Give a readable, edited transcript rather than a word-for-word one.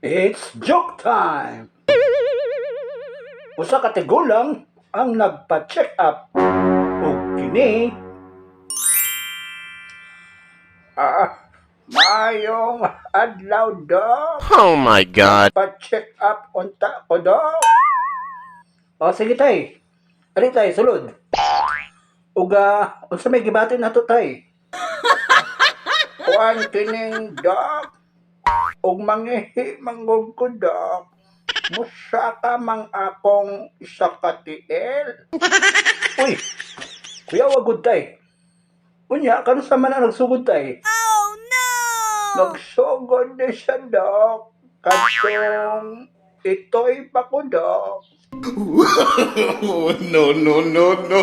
It's joke time! Usa ka tigulang ang nagpa-check up ug kini mayong adlaw dok. Oh my god. Pa-check up unta ko dok. O sige tay. Ali tay sulod. Uga unsa may gibatin nato tay? Kuan kining dok. Ug mangihi mangog ko dok. Musa ka mang akong isa ka tiil. Uy, kuya wagod tay. Unya, kanus naman ang nagsugod tay? Oh no! Nagsugod na siya, dok. Katong ito'y pa ko, dok. Oh, no, no, no, no.